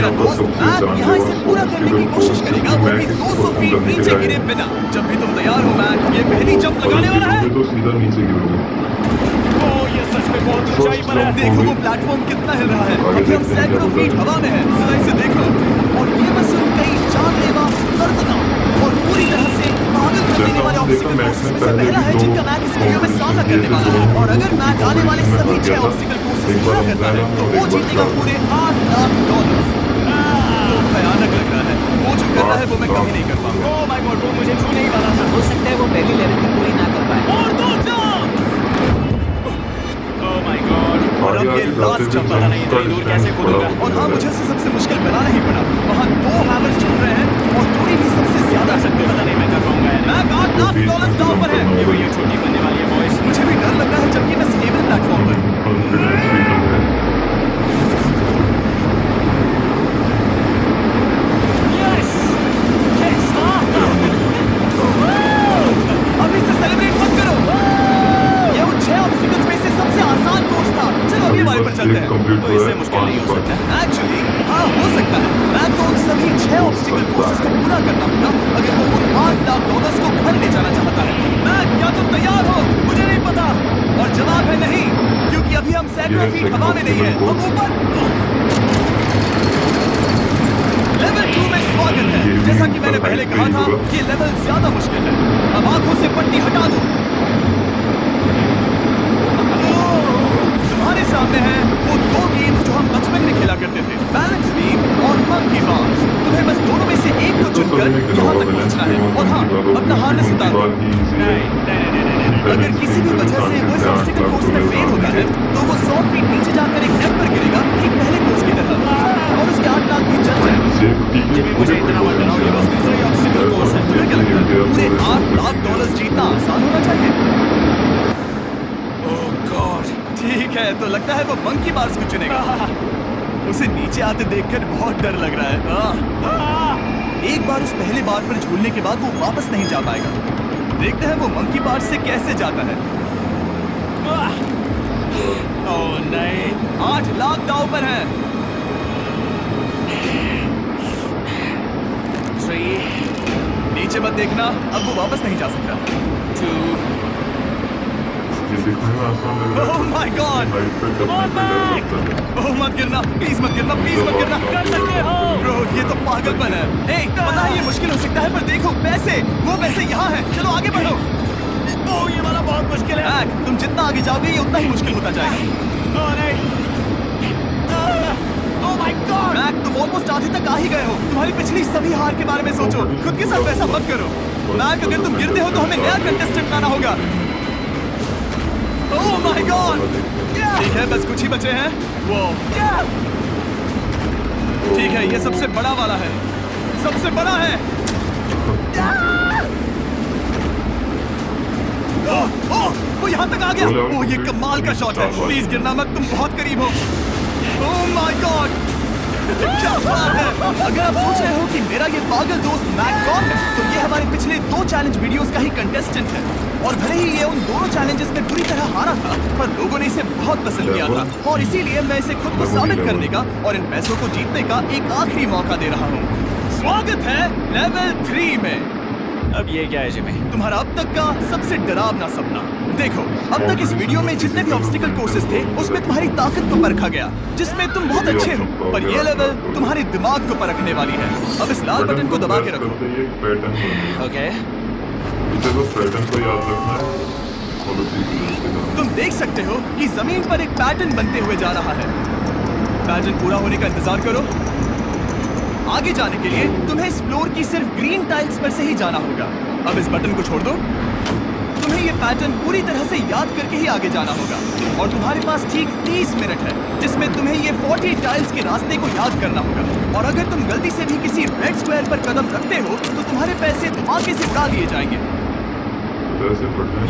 मेरा दोस्त मैक यहाँ इसे पूरा करने की कोशिश करेगा, वो भी 200 फीट नीचे गिरे बिना। जब भी तुम तैयार हो मैक, ये पहली जंप लगाने वाला है। तो सीधा नीचे गिरोगे। ओह, ये सच में बहुत ऊंचाई पर है। देखो वो प्लेटफॉर्म कितना हिल रहा है। अभी हम सैकड़ों फीट हवा में हैं। जरा इसे देखो। और ये बस उन कई जानलेवा, दर्दनाक और पूरी तरह से पागल कर देने वाले ऑब्स्टिकल कोर्सेस में से पहला है जिनका मैक इस वीडियो में सामना करने वाला है। और अगर मैक आने वाले सभी 6 ऑब्स्टिकल कोर्सेस पूरा करता है तो वो जीतेगा पूरे $8 लाख। तो भयानक लग रहा है। वो जो कर रहा है वो मैं कभी नहीं कर पाऊंगा। ओह माय गॉड, वो मुझे छूने ही वाला था। हो सकता है वो पहली लेवल की पूरी ना कर पाए। और 2 जंप। Oh my God. और अब ये लास्ट जंप, पता नहीं इतनी दूर कैसे कूदूंगा। और हाँ, मुझे इसे सबसे मुश्किल बनाना ही पड़ा। वहाँ 2 हैमर्स चल रहे हैं और दूरी भी सबसे ज्यादा सकते। पता नहीं मैं कर पाऊंगा या नहीं। मैक $8 लाख डाउन पर है। ये वीडियो छोटी बनने वाली है बॉयज। मुझे भी डर लग रहा है जबकि मैं स्टेबल प्लेटफॉर्म पर हूँ। अभी से सेलिब्रेट मत करो। ये उन 6 ऑब्स्टिकल्स में से सबसे आसान कोर्स था। चलो अगले वाले पर चलते हैं। तो इससे मुश्किल नहीं हो सकता। एक्चुअली हाँ, हो सकता है। मैं तो उन सभी 6 ऑब्स्टिकल कोर्सेस को पूरा करना होगा अगर वो उन $8 लाख को घर ले जाना चाहता है। मैं क्या तुम तैयार हो? मुझे नहीं पता। और जवाब है नहीं, क्योंकि अभी हम सैकड़ों फीट हवा में नहीं है। हम ऊपर। लेवल 2 में स्वागत है। जैसा कि मैंने पहले कहा था, ये लेवल ज्यादा मुश्किल है। अब आंखों से पट्टी हटा दो। तुम्हारे सामने हैं वो 2 गेम्स जो हम बचपन में खेला करते थे, बैलेंस बीम और मंकी बार्स। तुम्हें बस दोनों में से एक को चुनकर यहाँ तक पहुँचना है। और हाँ, अपना हार्नेस उतार दो। अगर किसी भी वजह से वो इस ऑब्स्टिकल कोर्स में फेल होता है तो वो 100 फीट नीचे जाकर एक नेट पर गिरेगा, ठीक पहले कोर्स की तरह। और उसके 8 लाख भी जल जाएंगे। जिमी मुझे इतना मत डराओ, ये बस दूसरा ही ऑब्स्टिकल कोर्स है। तुम्हें क्या लगता है पूरे $8 लाख जीतना आसान होना चाहिए? ओह गॉड, ठीक है, तो लगता है वो मंकी बार्स को चुनेगा। उसे नीचे आते देखकर बहुत डर लग रहा है। एक बार उस पहले बार पर झूलने के बाद वो वापस नहीं जा पाएगा। देखते हैं वो मंकी बार से कैसे जाता है। ओह नहीं, $8 लाख दांव पर है। 3 नीचे मत देखना, अब वो वापस नहीं जा सकता। 2 ओह माय गॉड, ओह मत गिरना, प्लीज मत गिरना, प्लीज मत गिरना। कर सकते हो ब्रो, ये तो पागलपन है। ए, पता है ये मुश्किल हो सकता है, पर देखो पैसे, वो पैसे यहाँ हैं। चलो आगे बढ़ो। ओह ये वाला बहुत मुश्किल है। तुम जितना आगे जाओगे ये उतना ही मुश्किल होता जाएगा। ओह नहीं, ओह माय गॉड मैक, तुम ऑलमोस्ट आधे तक आ ही गए हो। तुम्हारी पिछली सभी हार के बारे में सोचो, खुद के साथ ऐसा मत करो। मैक, अगर तुम गिरते हो तो हमें नया कंटेस्टेंट लाना होगा। ओह माय गॉड, ठीक है, बस कुछ ही बचे हैं। वो ठीक है, ये सबसे बड़ा वाला है, सबसे बड़ा है। ओह, वो यहाँ तक आ गया। ओह ये कमाल का शॉट है। प्लीज गिरना मत, तुम बहुत करीब हो। ओह माय गॉड, क्या बात है। अगर आप सोच रहे हो कि मेरा ये पागल दोस्त मैक कौन है, तो ये हमारे पिछले 2 चैलेंज वीडियोस का ही कंटेस्टेंट है। और भले ही ये उन दोनों चैलेंजेस में बुरी तरह हारा था, पर लोगों ने इसे बहुत पसंद किया था। और इसीलिए मैं इसे खुद को साबित करने का और इन पैसों को जीतने का एक आखिरी मौका दे रहा हूँ। स्वागत है लेवल 3 में। अब ये क्या है जिमी? तुम्हारा अब तक का सबसे डरावना सपना। देखो, अब तक इस वीडियो में जितने भी ऑब्स्टिकल कोर्सेस थे उसमें तुम्हारी ताकत को परखा गया, जिसमें तुम बहुत अच्छे हो। पर ये लेवल तुम्हारे दिमाग को परखने वाली है। अब इस लाल बटन को दबा के रखो। ओके, को याद रखना है। तुम देख सकते हो कि जमीन पर एक पैटर्न बनते हुए जा रहा है। पैटर्न पूरा होने का इंतजार करो। आगे जाने के लिए तुम्हें इस फ्लोर की सिर्फ ग्रीन टाइल्स पर से ही जाना होगा। अब इस बटन को छोड़ दो। तुम्हें ये पैटर्न पूरी तरह से याद करके ही आगे जाना होगा। और तुम्हारे पास ठीक 30 मिनट है जिसमें तुम्हें ये 40 टाइल्स के रास्ते को याद करना होगा। और अगर तुम गलती से भी किसी रेड स्क्वायर पर कदम रखते हो तो तुम्हारे पैसे धमाके से उड़ा दिए जाएंगे।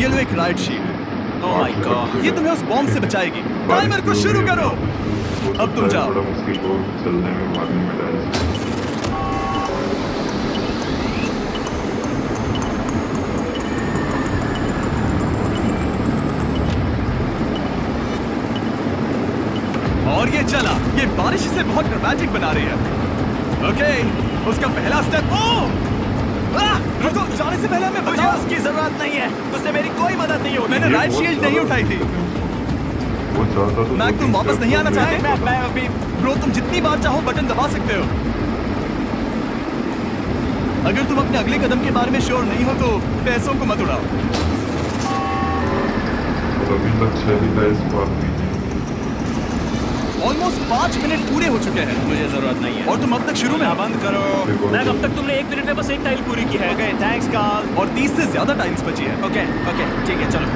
ये लो एक right shield. Oh my God, ये तुम्हें उस बॉम्ब से बचाएगी। टाइमर को शुरू करो। अब तुम जाओ। और ये चला। ये बारिश इसे बहुत ड्रामेटिक बना रही है। ओके, उसका पहला स्टेप। रुको, जाने से पहले हमें मुझे बताओ। उसकी जरूरत नहीं है, उससे मेरी कोई मदद नहीं होगी। मैंने ये राइट बहुत शील्ड नहीं ज्यादा- उठाई थी। वो चाहता तो मैक, तुम वापस नहीं आना चाहते? मैं अभी ब्रो, तुम जितनी बार चाहो बटन दबा सकते हो। अगर तुम अपने अगले कदम के बारे में श्योर नहीं हो तो पैसों को मत उड़ाओ। अभी तक 6 ही टाइल्स पार हुई हैं। ऑलमोस्ट 5 मिनट पूरे हो चुके हैं मुझे जरूरत नहीं है। और तुम अब तक शुरू में ना हो। बंद करो। देखो, मैक, अब तक तुमने 1 मिनट में बस एक टाइल पूरी की है। Okay, thanks Carl. और 30 से ज्यादा टाइम्स बची है। ओके ओके, ठीक है, चलो।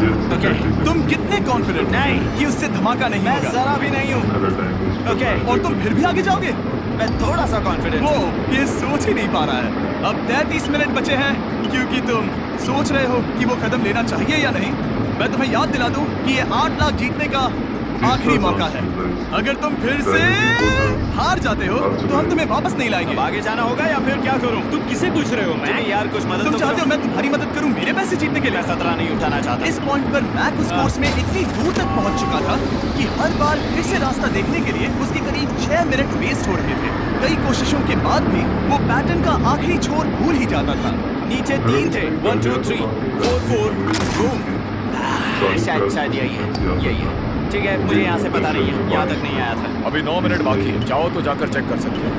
ये ओके, 36 तुम कितने कॉन्फिडेंट नहीं। कि उससे धमाका नहीं मैं होगा? जरा भी नहीं हूँ। मेरा टाइम वेस्ट ओके, करना है। और तुम फिर भी आगे जाओगे? मैं थोड़ा सा कॉन्फिडेंट वो हूँ। ये सोच ही नहीं पा रहा है। अब 33 मिनट बचे हैं क्योंकि तुम सोच रहे हो कि वो कदम लेना चाहिए या नहीं। मैं तुम्हें याद दिला दूं कि ये 8 लाख जीतने का आखिरी मौका है। अगर तुम फिर से हार जाते हो तो हम तुम्हें वापस नहीं लाएंगे। अब आगे जाना होगा या फिर क्या करूँ? तुम किसे पूछ रहे हो नहीं मैक? यार, कुछ मदद तुम तो चाहते करो। हो मैं तुम्हारी मदद करूं मेरे पैसे जीतने के लिए? मैं खतरा नहीं उठाना चाहता। इस पॉइंट पर मैक उस कोर्स में इतनी दूर तक पहुंच चुका था कि हर बार फिर से रास्ता देखने के लिए उसके करीब 6 मिनट वेस्ट हो रहे थे। कई कोशिशों के बाद भी वो पैटर्न का आखिरी छोर भूल ही जाता था। नीचे 3 थे, 1 2 3 4 4 बूम। शायद यही है। ठीक है, मुझे यहाँ से पता नहीं है, यहाँ तक नहीं आया था। अभी 9 मिनट बाकी है, चाहो तो जाकर चेक कर सकते हो।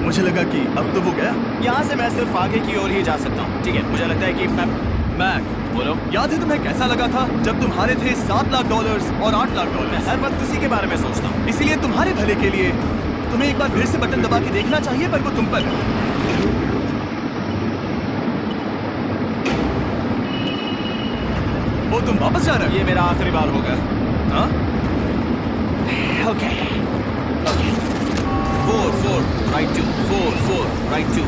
मुझे लगा कि अब तो वो गया। यहाँ से मैं सिर्फ आगे की ओर ही जा सकता हूँ। ठीक है, मुझे लगता है कि मैं मैक, बोलो। याद है तुम्हें कैसा लगा था जब तुम हारे थे $7 लाख और $8 लाख? मैं हर वक्त उसी के बारे में सोचता हूँ। इसीलिए तुम्हारे भले के लिए तुम्हें एक बार फिर से बटन दबा के देखना चाहिए, पर वो तुम पर है। वो तुम वापस जा रहे ये मेरा आखिरी बार होगा। हो? हाँ? Okay okay, 4 4 right 2 4 4 right 2।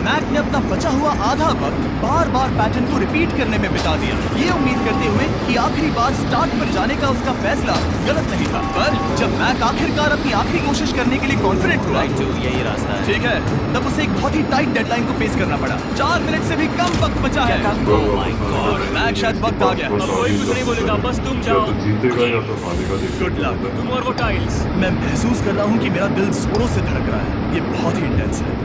Mac ने अपना बचा हुआ आधा वक्त बार बार पैटर्न को रिपीट करने में बिता दिया, ये उम्मीद करते हुए कि आखिरी बार स्टार्ट पर जाने का उसका फैसला गलत नहीं था। पर जब मैक आखिरकार अपनी आखिरी कोशिश करने के लिए कॉन्फिडेंट हुआ, राइट 2 यही रास्ता है। ठीक है, तब उसे एक बहुत ही टाइट डेडलाइन को फेस करना पड़ा। 4 मिनट से भी कम वक्त बचा है। ओह माय गॉड। मैक शायद वक्त आ गया। अब कोई कुछ नहीं बोलेगा, बस तुम या जाओ। तो जीतेगा या तो हारेगा। देखते Good luck. हैं। तुम और वो टाइल्स। मैं महसूस कर रहा हूँ कि मेरा दिल जोरों से धड़क रहा है। ये बहुत ही इंटेंस है।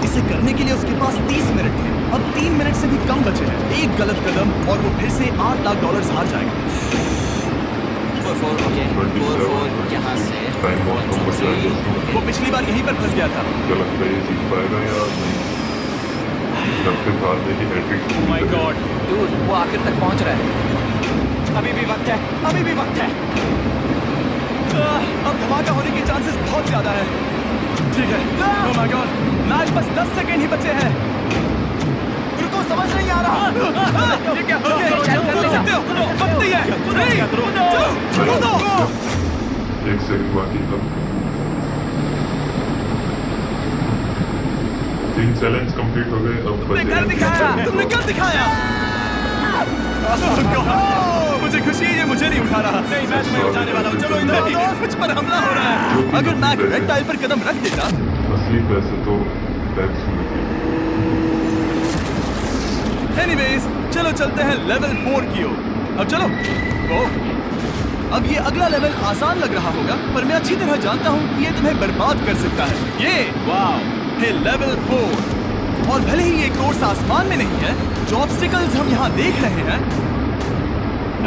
इसे करने के लिए उसके पास 30 मिनट थे। अब 3 मिनट से भी कम बचे हैं। एक गलत कदम और वो फिर से $8 लाख हार जाएगा। 4 4 ओके, 4 4 यहाँ से टाइम 1 बहुत 2 कम बचा है 3। दोस्तों। वो पिछली बार यहीं पर फंस गया था। क्या लगता है ये जीत पाएगा या नहीं? सबसे हारने की hat trick oh my god, dude, वो आखिर तक पहुँच रहा है। अभी भी वक्त है, अभी भी वक्त है। अब धमाका होने के चांसेस बहुत ज्यादा है। ठीक है, ओह माय गॉड, मैच बस 10 सेकंड ही बचे हैं। रुको, समझ नहीं आ रहा। ठीक है, ओके, कर सकते हो। वक्त नहीं है। 3 2 1 1 सेकंड बाकी था। 3 चैलेंज कंप्लीट हो गए। अब तुमने कर दिखाया, तुमने कर दिखाया। Oh God, मुझे खुशी है ये मुझे नहीं उठा रहा। नहीं, मैं तुम्हें उठाने वाला हूँ। चलो इधर नहीं, आओ। मुझ पर हमला हो रहा है। अगर मैक रेड टाइल पर कदम रख देता, असली पैसे तो टैक्स में थे। एनीवेज, चलो चलते हैं लेवल 4 की ओर। अब चलो। ओह, अब ये अगला लेवल आसान लग रहा होगा, पर मैं अच्छी तरह जानता हूँ कि ये तुम्हें बर्बाद कर सकता है। ये वाह, है लेवल 4। और भले ही ये कोर्स आसमान में नहीं है, जो ऑब्स्टिकल्स हम यहाँ देख रहे हैं,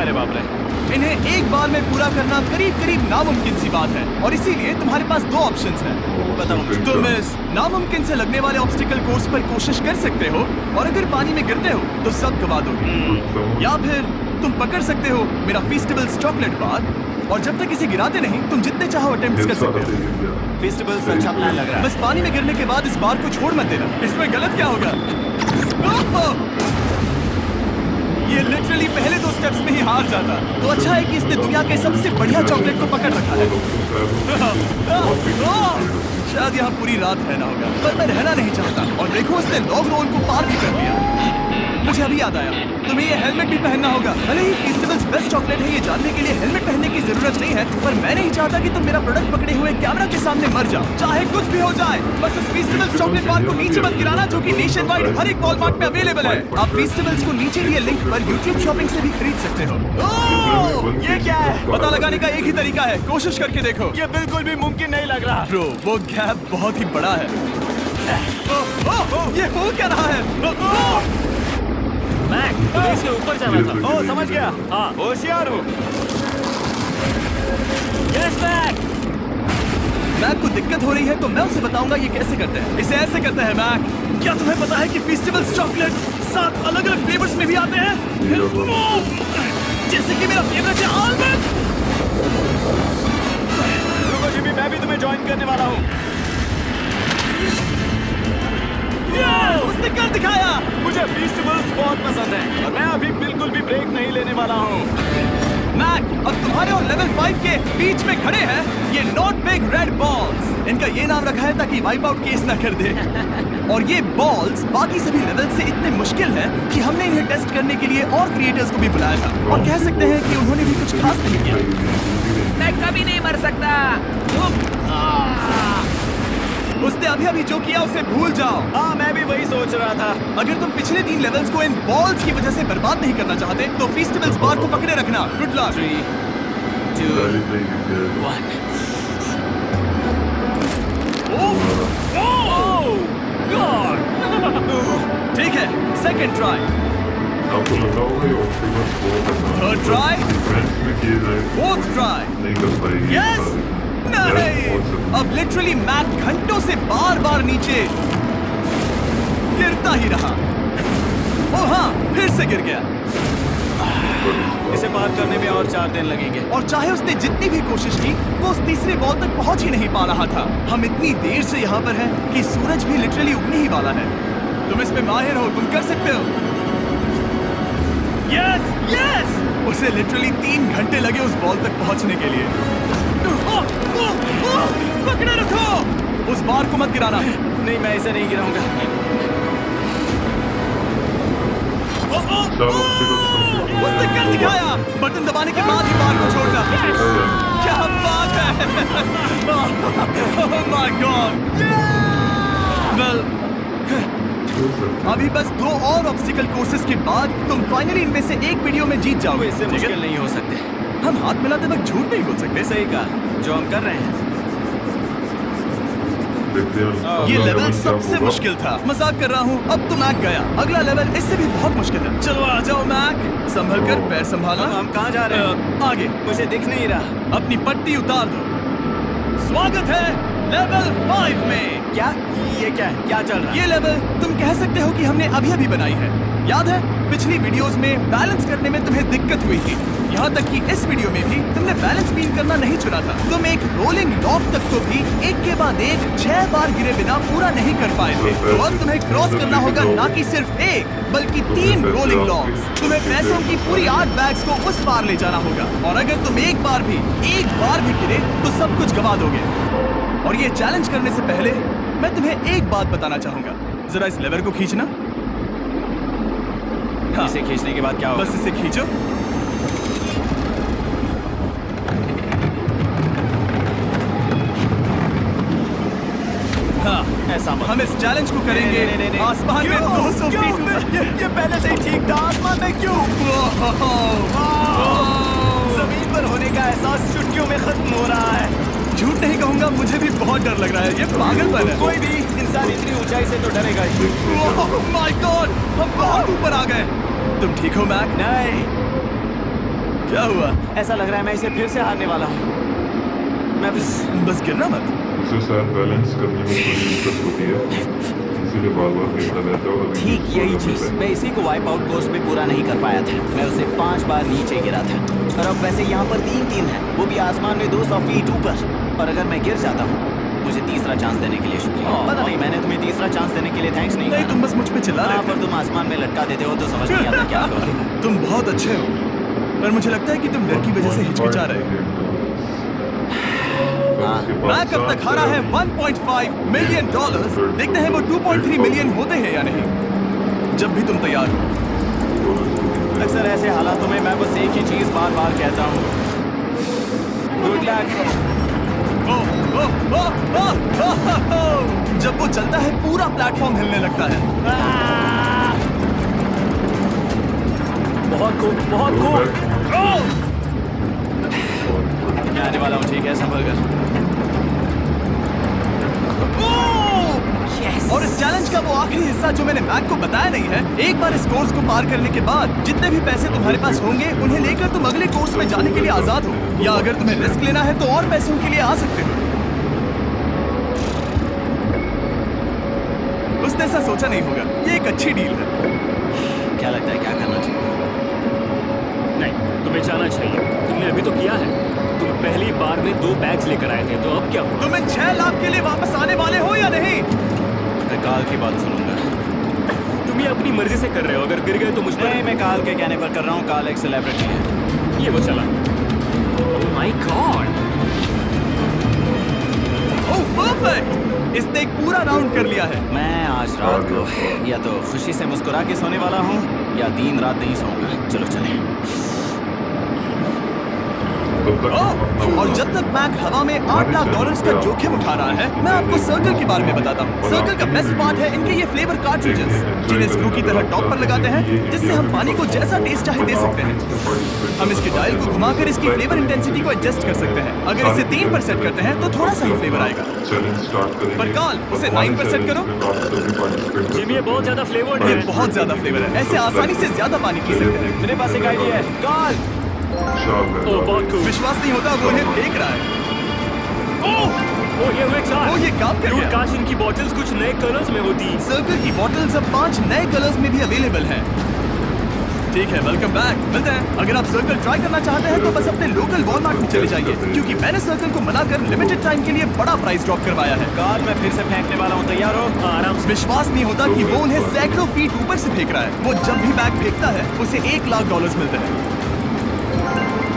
अरे बाप रे। इन्हें एक बार में पूरा करना करीब करीब नामुमकिन सी बात है। और इसीलिए तुम्हारे पास 2 ऑप्शंस हैं। बताओ। तुम इस नामुमकिन से लगने वाले ऑब्स्टिकल कोर्स पर कोशिश कर सकते हो, और अगर पानी में गिरते हो तो सब गवा दोगे। या फिर तुम पकड़ सकते हो मेरा फीस्टेबल्स चॉकलेट बार, और जब तक इसे गिराते नहीं तुम जितने चाहो अटेम्प्ट्स कर सकते हो। फेस्टिवल्स अच्छा प्लान लग रहा है। बस पानी में गिरने के बाद इस बार को छोड़ मत देना। इसमें गलत क्या होगा? ओह! ये लिटरली पहले 2 स्टेप्स में ही हार जाता। तो अच्छा है कि इसने दुनिया के सबसे बढ़िया चॉकलेट को पकड़ रखा है। शायद यहाँ पूरी रात रहना होगा, पर मैं रहना नहीं चाहता। और देखो, उसने लॉग रोल को पार भी कर लिया। मुझे अभी याद आया, तुम्हें ये हेलमेट भी पहनना होगा। भले ही फेस्टिवल्स बेस्ट चॉकलेट है ये जानने के लिए हेलमेट पहनने की जरूरत नहीं है, पर मैं नहीं चाहता कि तुम मेरा प्रोडक्ट पकड़े हुए कैमरा के सामने मर जाओ, चाहे कुछ भी हो जाए। बस उस फेस्टिवल्स चॉकलेट बार को नीचे मत गिराना, जो कि नेशन वाइड हर एक वॉलमार्ट में अवेलेबल है। आप फेस्टिवल्स को नीचे दिए लिंक पर यूट्यूब शॉपिंग से भी खरीद सकते हो। ओह, ये क्या है? पता लगाने का एक ही तरीका है, कोशिश करके देखो। ये बिल्कुल भी मुमकिन नहीं लग रहा। ब्रो, वो गैप बहुत ही बड़ा है। ये हो क्या रहा है? मैक, तुम्हें इसके ऊपर जाना था। ओह, समझ गया। हाँ। होशियार हूँ। Yes Mac. मैक को दिक्कत हो रही है तो मैं उसे बताऊंगा ये कैसे करते हैं। इसे ऐसे करते हैं मैक। क्या तुम्हें पता है कि फेस्टिवल्स चॉकलेट 7 अलग-अलग फ्लेवर्स में भी आते हैं? जैसे कि मेरा फेवरेट है आलमंड। रुको जिमी, मैं भी तुम्हें ज्वाइन करने वाला हूँ। उसने कर दिखाया। मुझे फेस्टिवल्स बहुत पसंद है और मैं अभी बिल्कुल भी ब्रेक नहीं लेने वाला हूँ। मैक, अब तुम्हारे और लेवल 5 के बीच में खड़े हैं ये नॉट बिग रेड बॉल्स। इनका ये नाम रखा है ताकि वाइप आउट केस ना कर दे। और ये बॉल्स बाकी सभी लेवल से इतने मुश्किल हैं कि हमने इन्हें टेस्ट करने के लिए और क्रिएटर्स को भी बुलाया था, और कह सकते हैं कि उन्होंने भी कुछ खास नहीं किया। मैं कभी नहीं मर सकता। उसने अभी जो किया उसे भूल जाओ। हाँ, मैं भी वही सोच रहा था। अगर तुम पिछले 3 लेवल्स को इन बॉल्स की वजह से बर्बाद नहीं करना चाहते तो फेस्टिवल्स बार को पकड़े रखना। Good luck. 3, 2, 1। ठीक है, सेकंड ट्राई। आपको लगा होगा ये ऑप्टिमस बहुत आसान Third try? फ्रेंड्स में किए जाए फोर्थ ट्राई। नहीं कर पाएगी। यस। नहीं, अब लिटरली मैक घंटों से बार नीचे गिरता ही रहा। ओ हाँ, फिर से गिर गया। इसे पार करने में और 4 दिन लगेंगे। और चाहे उसने जितनी भी कोशिश की, वो उस तीसरे बॉल तक पहुंच ही नहीं पा रहा था। हम इतनी देर से यहाँ पर हैं कि सूरज भी लिटरली उगने ही वाला है। तुम इसमें माहिर हो, तुम कर सकते हो। Yes yes. उसे लिटरली 3 घंटे लगे उस बॉल तक पहुंचने के लिए। पकड़े रखो, उस बार को मत गिराना। नहीं, मैं इसे नहीं गिराऊंगा। उसने कर दिखाया। बटन दबाने के बाद ही बार को छोड़ना। क्या बात है। Oh my God. Well, अभी बस 2 और ऑब्स्टिकल कोर्सेज के बाद तुम फाइनली इनमें से एक वीडियो में जीत जाओगे। इससे मुश्किल नहीं हो सकते। हम हाथ मिलाते वक्त झूठ नहीं बोल सकते। सही कहा, जो हम कर रहे हैं। ये लेवल सबसे मुश्किल था। मजाक कर रहा हूँ। अब तो मैक गया। अगला लेवल इससे भी बहुत मुश्किल है। चलो आ जाओ मैक, संभल कर, पैर संभालना। हम कहाँ जा रहे हैं? आगे। मुझे दिख नहीं रहा। अपनी पट्टी उतार दो। स्वागत है लेवल 5 में। क्या? ये क्या है? क्या चल रहा है? ये लेवल तुम कह सकते हो कि हमने अभी बनाई है। याद है पिछली वीडियोस में बैलेंस करने में तुम्हें दिक्कत हुई थी, यहाँ तक कि इस वीडियो में भी तुमने बैलेंस बीन करना नहीं चुना था। तुम एक रोलिंग लॉक तक को भी एक के बाद एक 6 बार गिरे बिना पूरा नहीं कर पाए थे। तो अब तुम्हें क्रॉस करना होगा ना कि सिर्फ एक बल्कि 3 रोलिंग लॉक्स। तुम्हें पैसों की पूरी 8 बैग्स को उस पार ले जाना होगा, और अगर तुम एक बार भी गिरे तो सब कुछ गवा दोगे। और ये चैलेंज करने से पहले मैं तुम्हें एक बात बताना चाहूंगा। जरा इस लेवर को खींचना। हाँ, इसे खींचने के बाद क्या होगा? बस इसे खींचो। हाँ, ऐसा मत। हम इस चैलेंज को करेंगे नहीं। आसमान में 200 फीट। ये पहले से ही ठीक था। आसमान में क्यों? जमीन पर होने का एहसास चुटकियों में खत्म हो रहा है। झूठ नहीं कहूंगा, मुझे भी बहुत डर लग रहा है। ये पागलपन है। कोई भी इंसान इतनी ऊंचाई से तो डरेगा ही। ओह माय गॉड, हम बहुत ऊपर आ गए। तुम ठीक हो मैक? नहीं, क्या हुआ? ऐसा लग रहा है मैं इसे फिर से हारने वाला हूँ। मैं बस गिरना मत। इसे शायद बैलेंस करने में थोड़ी दिक्कत होती है, इसीलिए बार गिरता रहता है। ठीक यही चीज मैं इसी को वाइप आउट कोर्स में पूरा नहीं कर पाया था। मैं उसे 5 बार नीचे गिरा था, और अब वैसे यहाँ पर 3 है, वो भी आसमान में 200 फीट ऊपर। और अगर मैं गिर जाता हूँ, मुझे तीसरा चांस देने के लिए शुक्रिया। पता नहीं, मैंने तुम्हें तीसरा चांस देने के लिए थैंक्स नहीं नहीं, कहा। तुम बस मुझ पे चिल्ला रहे थे। पर तुम आसमान में लटका देते हो तो समझ नहीं आता क्या करोगे। तुम बहुत अच्छे हो, पर मुझे लगता है कि तुम डर की वजह से हिचकिचा रहे हो। मैक अब तक हारा है $1.5 मिलियन। देखते हैं वो $2.3 मिलियन होते हैं या नहीं। जब भी तुम तैयार हो। अक्सर ऐसे हालातों में मैं बस एक ही चीज बार बार कहता हूँ, गुड लक। जब वो चलता है पूरा प्लेटफॉर्म हिलने लगता है। बहुत खूब, बहुत खूब। मैं आने वाला हूँ, ठीक है, संभल कर। और इस चैलेंज का वो आखिरी हिस्सा जो मैंने मैक को बताया नहीं है, एक बार इस कोर्स को पार करने के बाद जितने भी पैसे तुम्हारे पास होंगे उन्हें लेकर तुम अगले कोर्स में जाने के लिए आजाद हो, या अगर तुम्हें रिस्क लेना है तो और पैसों के लिए आ सकते हो। उसने ऐसा सोचा नहीं होगा, ये एक अच्छी डील है। क्या लगता है क्या करना चाहिए? नहीं, तुम्हें जाना चाहिए। तुमने अभी तो किया है। तुम पहली बार में 2 बैग्स लेकर आए थे, तो अब क्या हुआ? तुम इन 6 लाख के लिए वापस आने वाले हो या नहीं? मैं काल की बात सुनूंगा। तुम ये अपनी मर्जी से कर रहे हो, अगर गिर गए तो मुझ पर। नहीं, मैं काल के कहने पर कर रहा हूँ। काल एक सेलिब्रिटी है। ये वो चला। ओह माय गॉड। ओह परफेक्ट, इसने एक पूरा राउंड कर लिया है। मैं आज रात को या तो खुशी से मुस्कुरा के सोने वाला हूँ या दिन रात नहीं सोऊंगा। चलो चलें। और जब तक मैक हवा में $8 लाख का जोखिम उठा रहा है, मैं आपको सर्कल के बारे में बताता हूँ। सर्कल का बेस्ट पार्ट है इनके ये फ्लेवर कार्ट्रिजेस, जिन्हें स्क्रू की तरह टॉप पर लगाते हैं, जिससे हम पानी को जैसा टेस्ट चाहे दे सकते हैं। हम इसके डायल को घुमाकर इसकी फ्लेवर इंटेंसिटी को एडजस्ट कर सकते हैं। अगर इसे 3 पर सेट करते हैं तो थोड़ा सा ही फ्लेवर आएगा। पर काल, उसे 9 पर सेट करो। जिम, ये बहुत ज्यादा फ्लेवर्ड ये है। बहुत ज्यादा फ्लेवर है, ऐसे आसानी से ज्यादा पानी पी सकते हैं। मेरे पास एक आइडिया है। काल, ओह बहुत खूब। विश्वास नहीं होता, वो इन्हें फेंक रहा है। ओह ये हुए 4। ओह, ये काम कर Dude, गया। काश इनकी बॉटल्स कुछ नए कलर्स में होती। सर्कल की बॉटल्स अब 5 नए कलर्स में भी अवेलेबल हैं। ठीक है, वेलकम बैक, मिलते हैं। अगर आप सर्कल ट्राई करना चाहते हैं तो बस अपने लोकल वॉलमार्ट में चले जाइए, क्योंकि मैंने सर्कल को मना कर लिमिटेड टाइम के लिए बड़ा प्राइस ड्रॉप करवाया है। काल, मैं फिर से फेंकने वाला हूँ। तैयार हो? आराम से। विश्वास नहीं होता कि वो उन्हें सैकड़ों फीट ऊपर से फेंक रहा है। वो जब भी बैग फेंकता है उसे $1 लाख मिलते हैं।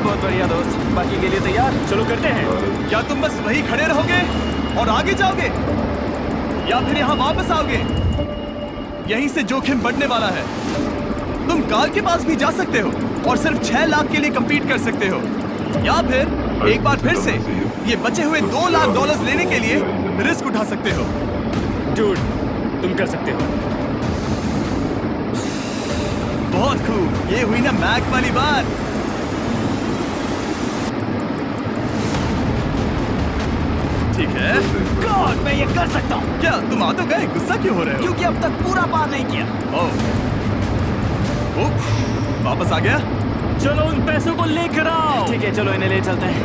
बहुत बढ़िया दोस्त, बाकी के लिए तैयार? चलो करते हैं। क्या तुम बस वही खड़े रहोगे और आगे जाओगे, या फिर यहाँ वापस आओगे? यहीं से जोखिम बढ़ने वाला है। तुम काल के पास भी जा सकते हो और सिर्फ 6 लाख के लिए compete कर सकते हो, या फिर एक बार फिर से ये बचे हुए $2 लाख लेने के लिए रिस्क उठा सकते हो। डूड, तुम कर सकते हो। बहुत खूब, ये हुई ना मैक वाली बात। ठीक है। गॉड, मैं ये कर सकता हूँ। क्या तुम आ तो गए, गुस्सा क्यों हो रहे हो? क्योंकि अब तक पूरा पार नहीं किया। ओह, वापस आ गया। चलो उन पैसों को लेकर आओ। ठीक है, चलो इन्हें ले चलते हैं।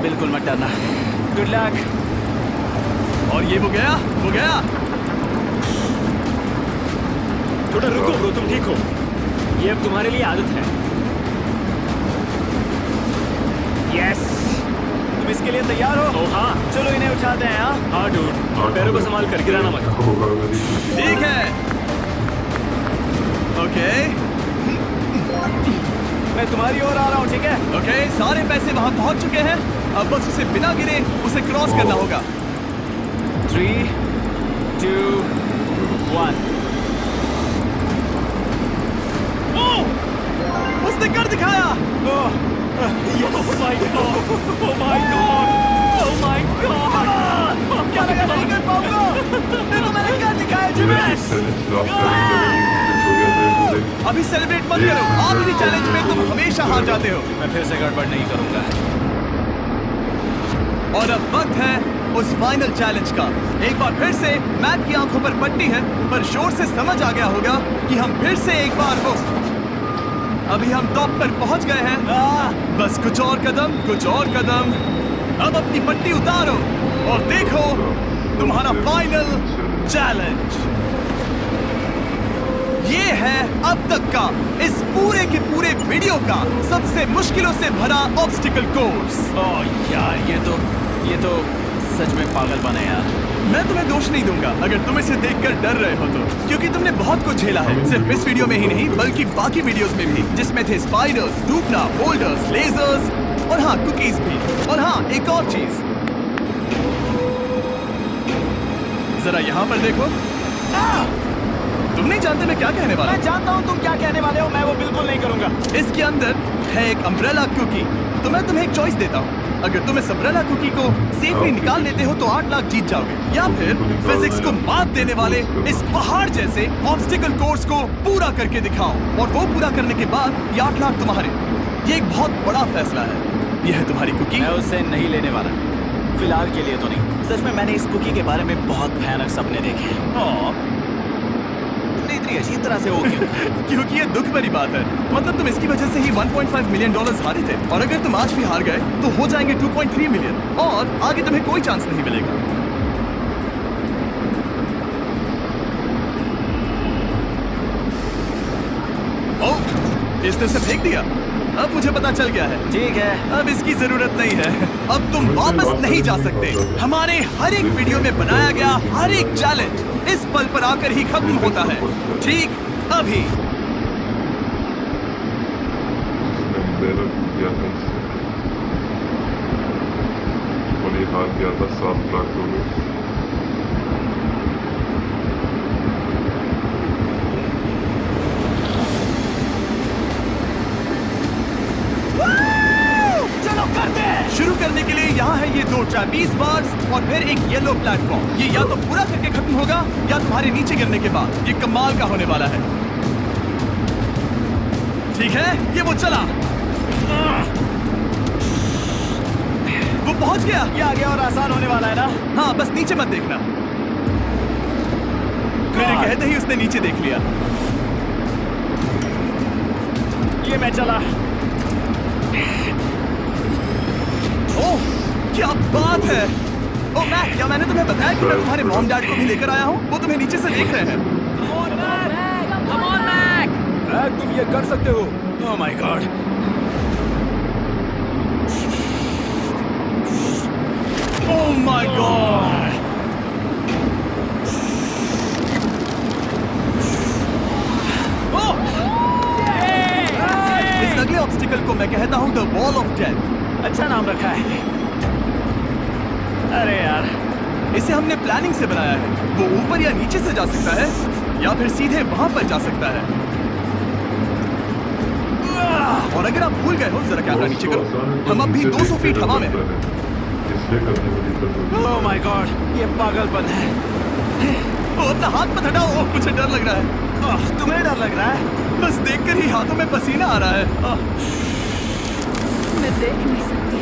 बिल्कुल मत डरना। Good luck. और ये वो गया, वो गया। थोड़ा रुको ब्रो, तुम ठीक हो। ये अब तुम्हारे लिए आदत है। यस। तुम इसके लिए तैयार हो? ओह हाँ। चलो इन्हें उठाते हैं। हाँ, हाँ डूड, पैरों को संभाल कर, गिराना मत। ठीक है। ओके मैं तुम्हारी ओर आ रहा हूँ, ठीक है? ओके, सारे पैसे वहां पहुंच चुके हैं। अब बस उसे बिना गिरे उसे क्रॉस करना होगा। 3, 2, 1। उसने कर दिखाया। Oh my god! Oh my god! Oh my god! क्या लगा नहीं कर पाऊंगा? देखो मैंने कर दिखाया जिमेश। अभी सेलिब्रेट मत करो, आखिरी चैलेंज में तुम हमेशा हार जाते हो। मैं फिर से गड़बड़ नहीं करूंगा। और अब वक्त है उस फाइनल चैलेंज का। एक बार फिर से मैक की आंखों पर पट्टी है, पर शोर से समझ आ गया होगा कि हम फिर से एक बार हो। अभी हम टॉप पर पहुंच गए हैं। बस कुछ और कदम, कुछ और कदम। अब अपनी पट्टी उतारो और देखो तुम्हारा फाइनल चैलेंज। ये है अब तक का इस पूरे के पूरे वीडियो का सबसे मुश्किलों से भरा ऑब्स्टिकल कोर्स। ओह यार, ये तो सच में पागलपन है यार। मैं तुम्हें दोष नहीं दूंगा अगर तुम इसे देखकर डर रहे हो तो, क्योंकि तुमने बहुत कुछ झेला है, सिर्फ इस वीडियो में ही नहीं बल्कि बाकी वीडियोस में भी, जिसमें थे स्पाइडर्स, डूबना, बोल्डर्स, लेजर्स और हाँ कुकीज भी। और हाँ, एक और चीज, जरा यहाँ पर देखो। तुम नहीं जानते मैं क्या कहने वाला मैं जानता हूँ तुम क्या कहने वाले हो, मैं वो बिल्कुल नहीं करूंगा। हूँ। इसके अंदर है एक अम्ब्रेला कुकी। तो मैं तुम्हें एक चॉइस देता हूँ। अगर तुम इस अम्ब्रेला कुकी को सेफली निकाल लेते हो तो 8 लाख जीत जाओगे, या फिर फिजिक्स को मात देने वाले इस पहाड़ जैसे ऑब्स्टिकल कोर्स को पूरा करके दिखाओ, और वो पूरा करने के बाद ये 8 लाख तुम्हारे। ये एक बहुत बड़ा फैसला है। यह है तुम्हारी कुकी। मैं उससे नहीं लेने वाला, फिलहाल के लिए तो नहीं। सच में मैंने इस कुकी के बारे में बहुत भयानक सपने देखे हैं। हाँ, तुमने इतनी अजीब तरह से वो क्यों? क्योंकि ये दुख भरी बात है। मतलब तुम इसकी वजह से ही 1.5 मिलियन डॉलर्स हारे थे, और अगर तुम आज भी हार गए तो हो जाएंगे 2.3 मिलियन, और आगे तुम्हें कोई चांस नहीं मिलेगा। ओह, इसने उसे फेंक दिया। अब मुझे पता चल गया है। ठीक है, अब इसकी जरूरत नहीं है। अब तुम वापस नहीं जा सकते। हमारे हर एक वीडियो में बनाया गया हर एक चैलेंज इस पल पर आकर ही खत्म होता है। ठीक अभी। इसने अम्ब्रेला किया था इससे, और ये हार गया था 7 लाख डॉलर। चलो करते हैं। शुरू करने के लिए यहाँ है ये 2 ट्रैपीज बार्स और फिर एक येलो प्लेटफॉर्म। ये या तो पूरा करके खत्म होगा या तुम्हारे नीचे गिरने के बाद। ये कमाल का होने वाला है। ठीक है, ये वो चला, वो पहुंच गया। ये आगे और आसान होने वाला है ना? हाँ, बस नीचे मत देखना। मेरे कहते ही उसने नीचे देख लिया। ये मैं चला। ओह, क्या बात है। ओह मैक, क्या मैंने तुम्हें बताया कि मैं तुम्हारे मॉम डैड को भी लेकर आया हूँ? वो तुम्हें नीचे से देख रहे हैं। मैक, तुम ये कर सकते हो। ओह my God. Oh my God. इस अगले ऑब्स्टिकल को मैं कहता हूँ द वॉल ऑफ डेथ। अच्छा नाम रखा है। अरे यार, इसे हमने प्लानिंग से बनाया है। वो ऊपर या नीचे से जा सकता है, या फिर सीधे वहां पर जा सकता है। और अगर आप भूल गए हो, जरा कैमरा नीचे करो। हम अब भी 200 फीट हवा में हैं। इसलिए करने में दिक्कत होती है। ओह माय गॉड, ये पागलपन है। ओ, अपना हाथ मत हटाओ, मुझे डर लग रहा है। ओह, तुम्हें डर लग रहा है? बस देखकर ही हाथों में पसीना आ रहा है। मैं देख नहीं सकती।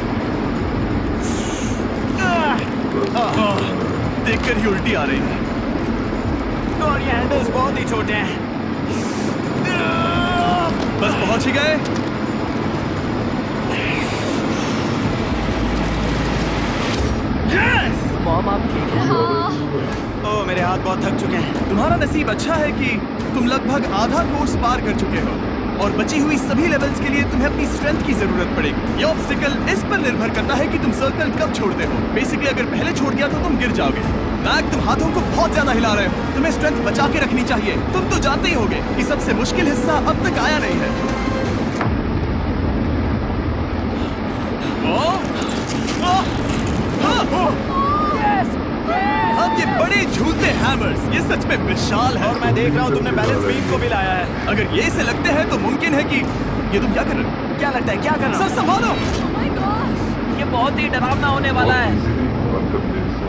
देखकर ही उल्टी आ रही है। और ये हैंडल्स बहुत ही छोटे हैं। बस पहुंच ही गए। मॉम आप ठीक है? ओह, मेरे हाथ बहुत थक चुके हैं। तुम्हारा नसीब अच्छा है कि तुम लगभग आधा कोर्स पार कर चुके हो, और बची हुई सभी लेवल्स के लिए तुम्हें अपनी स्ट्रेंथ की जरूरत पड़ेगी। ये ऑब्स्टिकल इस पर निर्भर करता है कि तुम सर्कल कब छोड़ते हो। बेसिकली अगर पहले छोड़ दिया तो तुम गिर जाओगे। मैक, तुम हाथों को बहुत ज्यादा हिला रहे हो। तुम्हें स्ट्रेंथ बचा के रखनी चाहिए। तुम तो जानते ही होगे कि सबसे मुश्किल हिस्सा अब तक आया नहीं है। अब ये बड़े झूलते हैमर्स, ये सच में विशाल है। और मैं देख रहा हूँ तुमने बैलेंस बीम को भी लाया है। अगर ये इसे लगते हैं तो मुमकिन है कि ये तुम क्या कर रहे हो? क्या लगता है, क्या कर रहा सर हूँ? संभालो। Oh my gosh! ये बहुत ही डरावना होने वाला है। बहुत easily पार करते हैं इससे।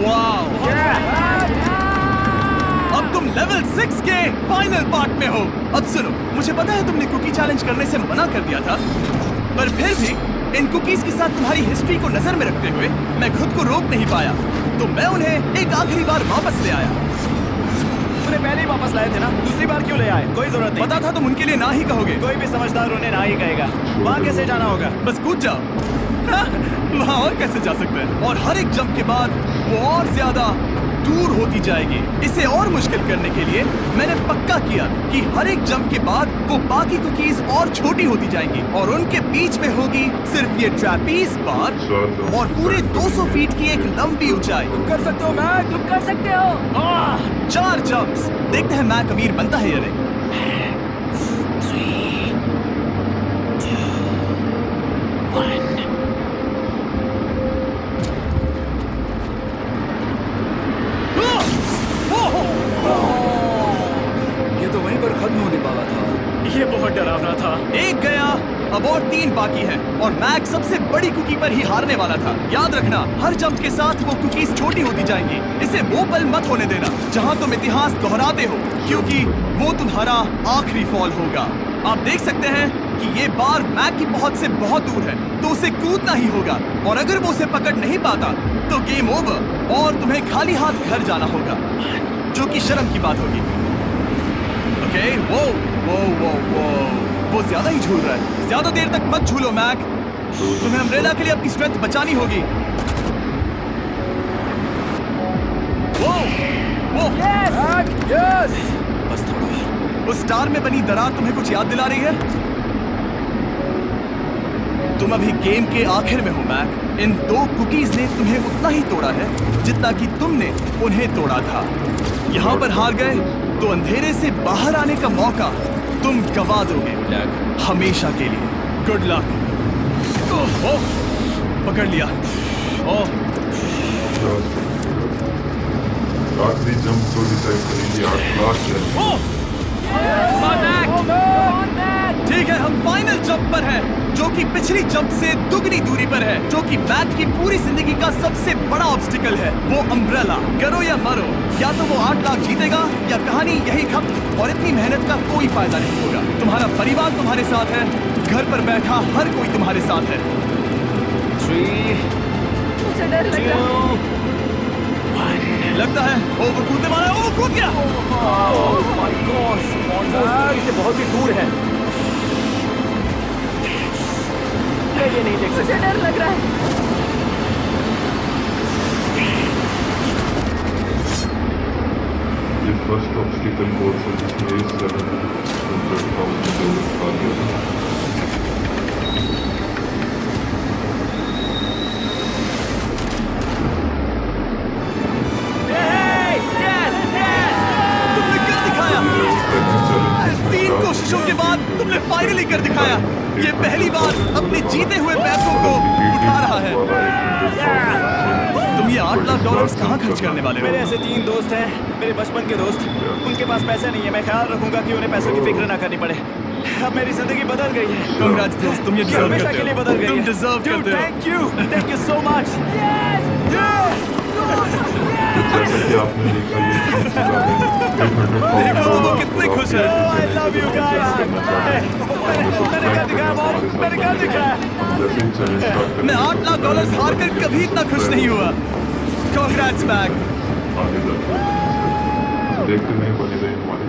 वाओ! अब तुम लेवल 6 के फाइनल पार्ट में हो। अब सुनो, मुझे पता है तुमने कुकी चैलेंज करने से मना कर दिया था, पर फिर भी इन कुकीज के साथ तुम्हारी हिस्ट्री को नजर में रखते हुए मैं खुद को रोक नहीं पाया, तो मैं उन्हें एक आखिरी बार वापस ले आया। तुमने पहले ही वापस लाए थे ना, दूसरी बार क्यों ले आए? कोई जरूरत नहीं। पता था तुम उनके लिए ना ही कहोगे। कोई भी समझदार उन्हें ना ही कहेगा। वहाँ कैसे जाना होगा? बस कूद जाओ। वहाँ और कैसे जा सकते हैं? और हर एक जंप के बाद वो और ज्यादा दूर होती जाएगी। इसे और मुश्किल करने के लिए मैंने पक्का किया कि हर एक जंप के बाद वो बाकी कुकीज और छोटी होती जाएंगी, और उनके बीच में होगी सिर्फ ये ट्रैपीज बार और पूरे 200 फीट की एक लंबी ऊंचाई। तुम कर सकते हो मैक, तुम कर सकते हो। 4 जंप्स। देखते हैं मैक अमीर बनता है या नहीं। 3, 2, 1। बहुत डरावना था। एक गया, अब और 3 बाकी है और मैक सबसे बड़ी कुकी पर ही हारने वाला था। याद रखना, हर जंप के साथ वो कुकीज छोटी होती जाएंगी। इसे वो पल मत होने देना जहां तुम इतिहास दोहराते हो, क्योंकि वो तुम्हारा आखिरी फॉल होगा। आप देख सकते हैं कि ये बार मैक की बहुत से बहुत दूर है, तो उसे कूदना ही होगा और अगर वो उसे पकड़ नहीं पाता तो गेम ओवर और तुम्हें खाली हाथ घर जाना होगा, जो कि शर्म की बात होगी। ओके, वो ज्यादा ही झूल रहा है। ज्यादा देर तक मत झूलो मैक, तुम्हें अम्ब्रेला के लिए अपनी स्ट्रेंथ बचानी होगी। वो यस। बस थोड़ा और। उस स्टार में बनी दरार तुम्हें कुछ याद दिला रही है? तुम अभी गेम के आखिर में हो मैक। इन 2 कुकीज ने तुम्हें उतना ही तोड़ा है जितना कि तुमने उन्हें तोड़ा था। यहाँ पर हार गए तो अंधेरे से बाहर आने का मौका तुम गवा दोगे हमेशा के लिए। Good luck. ओह, पकड़ लिया। ओह, आखिरी जंप को डिसाइड करेंगे 8 लाख है। ठीक है, हम फाइनल जंप पर हैं, जो कि पिछली जंप से दुगनी दूरी पर है, जो कि मैक की पूरी जिंदगी का सबसे बड़ा ऑब्स्टिकल है। वो अम्ब्रेला। करो या मरो, या तो वो 8 लाख जीतेगा या कहानी यही खत्म और इतनी मेहनत का कोई फायदा नहीं होगा। तुम्हारा परिवार तुम्हारे साथ है, घर पर बैठा हर कोई तुम्हारे साथ है। 3, मुझे डर लग रहा है। 2, 1। लगता है वो कूदने वाला है। वो कूद गया। ओह माय गॉड, से बहुत ही दूर है। ये नहीं देख मुझे सकते। डर लग रहा है। ये फर्स्ट ऑब्स्टिकल कोर्स है जिसमें 700,000 $700,000 आ गया था। तुमने कर दिखाया। 3 कोशिशों के बाद तुमने फाइनली कर दिखाया। ये पहली बार अपने जीते हुए पैसों को उठा रहा है। तुम ये $8 लाख कहाँ खर्च करने वाले हो? मेरे ऐसे 3 दोस्त हैं, मेरे बचपन के दोस्त। उनके पास पैसे नहीं है। मैं ख्याल रखूंगा कि उन्हें पैसों की फिक्र ना करनी पड़े। अब मेरी जिंदगी बदल गई है। Congrats दोस्त, तुम ये ये डिजर्व हमेशा करते के लिए हो। बदल गई तुम है। डिजर्व करते हो। Thank you so much. जैसा कि आपने देखा ये जीत चुका है 800,000 देखो वो कितने खुश हैं। I love you guys. मैंने कर दिखाया बॉब, मैंने कर दिखाया। हम जैसे ही चैलेंज स्टार्ट करेंगे मैं $8 लाख हार कर कभी इतना खुश नहीं हुआ। Congrats Mac. आगे जाकर देखते नहीं बने रहे हमारे